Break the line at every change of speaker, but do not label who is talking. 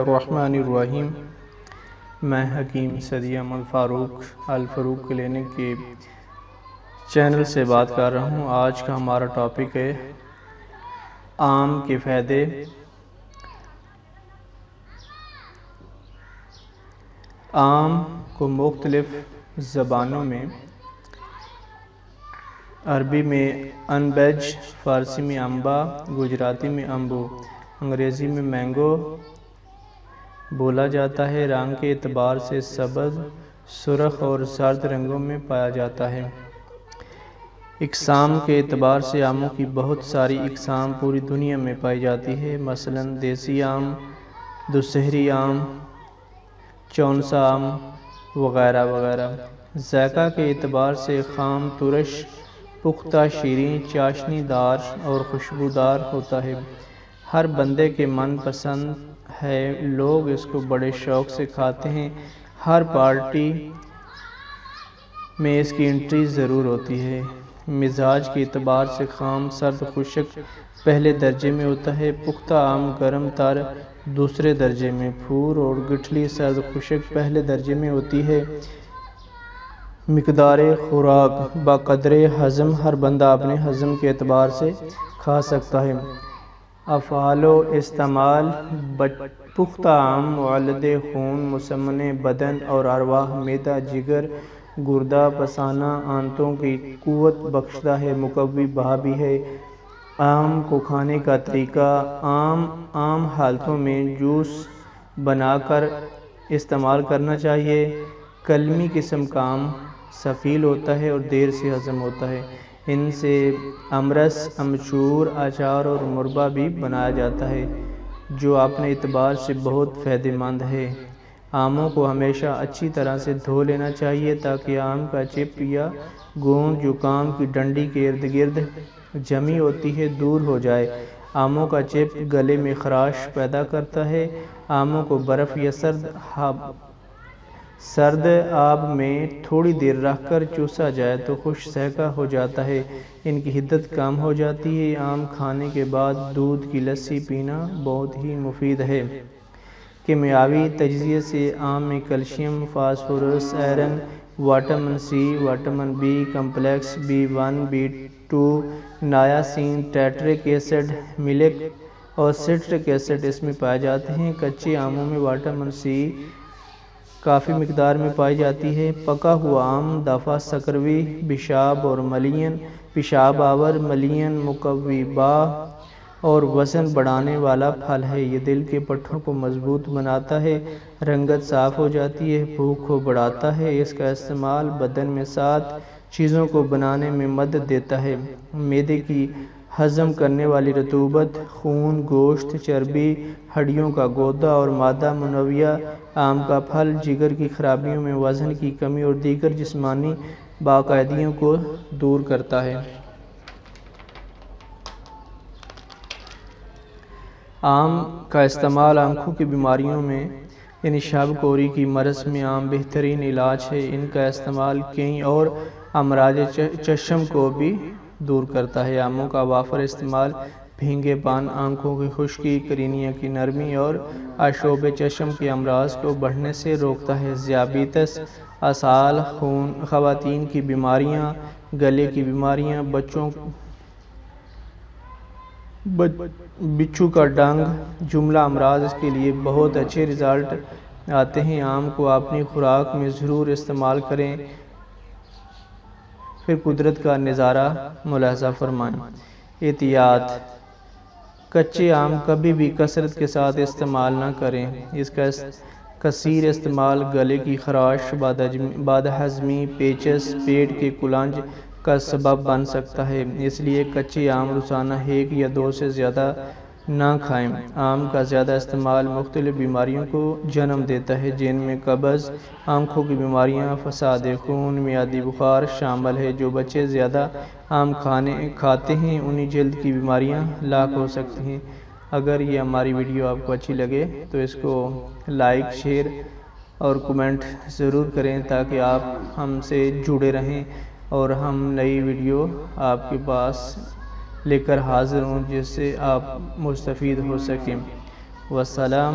الرحمن الرحیم۔ میں حکیم صدی احمد فاروق الفاروق کلینک کے چینل سے بات کر رہا ہوں۔ آج کا ہمارا ٹاپک ہے آم کے فائدے۔ آم کو مختلف زبانوں میں، عربی میں انبج، فارسی میں امبا، گجراتی میں امبو، انگریزی میں مینگو بولا جاتا ہے۔ رنگ کے اعتبار سے سبز، سرخ اور زرد رنگوں میں پایا جاتا ہے۔ اقسام کے اعتبار سے آموں کی بہت ساری اقسام پوری دنیا میں پائی جاتی ہے، مثلاً دیسی آم، دسہری آم، چونسا آم وغیرہ وغیرہ۔ ذائقہ کے اعتبار سے خام، ترش، پختہ، شیریں، چاشنی دار اور خوشبودار ہوتا ہے۔ ہر بندے کے من پسند ہے، لوگ اس کو بڑے شوق سے کھاتے ہیں۔ ہر پارٹی میں اس کی انٹری ضرور ہوتی ہے۔ مزاج کے اعتبار سے خام، سرد، خشک پہلے درجے میں ہوتا ہے، پختہ آم گرم تر دوسرے درجے میں، پھور اور گٹھلی سرد خشک پہلے درجے میں ہوتی ہے۔ مقدار خوراک بقدر ہضم، ہر بندہ اپنے ہضم کے اعتبار سے کھا سکتا ہے۔ افعال و استعمال: پختہ آم معلد خون، مسمن بدن اور ارواح، معدہ، جگر، گردہ، مثانہ، آنتوں کی قوت بخشتا ہے، مقوی بہا بھی ہے۔ آم کو کھانے کا طریقہ: آم عام حالتوں میں جوس بنا کر استعمال کرنا چاہیے۔ کلمی قسم کا آم ثقیل ہوتا ہے اور دیر سے ہضم ہوتا ہے۔ ان سے امرس، امچور، اچار اور مربا بھی بنایا جاتا ہے، جو اپنے اعتبار سے بہت فائدہ مند ہے۔ آموں کو ہمیشہ اچھی طرح سے دھو لینا چاہیے تاکہ آم کا چپ یا گوند جو کام کی ڈنڈی کے ارد گرد جمی ہوتی ہے دور ہو جائے۔ آموں کا چپ گلے میں خراش پیدا کرتا ہے۔ آموں کو برف یا سرد آب میں تھوڑی دیر رکھ کر چوسا جائے تو خشک ذائقہ ہو جاتا ہے، ان کی حدت کم ہو جاتی ہے۔ آم کھانے کے بعد دودھ کی لسی پینا بہت ہی مفید ہے۔ کیمیاوی تجزیے سے آم میں calcium, phosphorus, iron, vitamin C, vitamin B complex, B1، B2، niacin, tartaric acid, malic اور سٹرک ایسڈ اس میں پائے جاتے ہیں۔ کچے آموں میں وٹامن سی کافی مقدار میں پائی جاتی ہے۔ پکا ہوا آم دفع، سکروی، پیشاب آور، ملین، مقوی بہا اور وزن بڑھانے والا پھل ہے۔ یہ دل کے پٹھوں کو مضبوط بناتا ہے، رنگت صاف ہو جاتی ہے، بھوک کو بڑھاتا ہے۔ اس کا استعمال بدن میں 7 چیزوں کو بنانے میں مدد دیتا ہے: معدے کی ہضم کرنے والی رطوبت، خون، گوشت، چربی، ہڈیوں کا گودا اور مادہ منویہ۔ آم کا پھل جگر کی خرابیوں میں وزن کی کمی اور دیگر جسمانی باقاعدگیوں کو دور کرتا ہے۔ آم کا استعمال آنکھوں کی بیماریوں میں یعنی شب کوری کی مرض میں آم بہترین علاج ہے۔ ان کا استعمال کئی اور امراض چشم کو بھی دور کرتا ہے۔ آموں کا وافر استعمال بھینگے پن، آنکھوں کی خشکی، کرنیہ کی نرمی اور آشوب چشم کے امراض کو بڑھنے سے روکتا ہے۔ ذیابیطس، اسہال، خواتین کی بیماریاں، گلے کی بیماریاں، بچھو کا ڈنگ جملہ امراض کے لیے بہت اچھے رزلٹ آتے ہیں۔ آم کو اپنی خوراک میں ضرور استعمال کریں، پھر قدرت کا نظارہ ملاحظہ فرمائیں۔ احتیاط: کچے آم کبھی بھی کثرت کے ساتھ استعمال نہ کریں۔ اس کا کثیر استعمال گلے کی خراش، بد ہضمی، پیچس، پیٹ کے قولنج کا سبب بن سکتا ہے، اس لیے کچے آم روزانہ 1 یا 2 سے زیادہ نہ کھائیں۔ آم کا زیادہ استعمال مختلف بیماریوں کو جنم دیتا ہے، جن میں قبض، آنکھوں کی بیماریاں، فساد خون، معدی بخار شامل ہے۔ جو بچے زیادہ آم کھاتے ہیں انہیں جلد کی بیماریاں لاحق ہو سکتی ہیں۔ اگر یہ ہماری ویڈیو آپ کو اچھی لگے تو اس کو لائک، شیئر اور کمنٹ ضرور کریں تاکہ آپ ہم سے جڑے رہیں اور ہم نئی ویڈیو آپ کے پاس لے کر حاضر ہوں جس سے آپ مستفید ہو سکیں۔ والسلام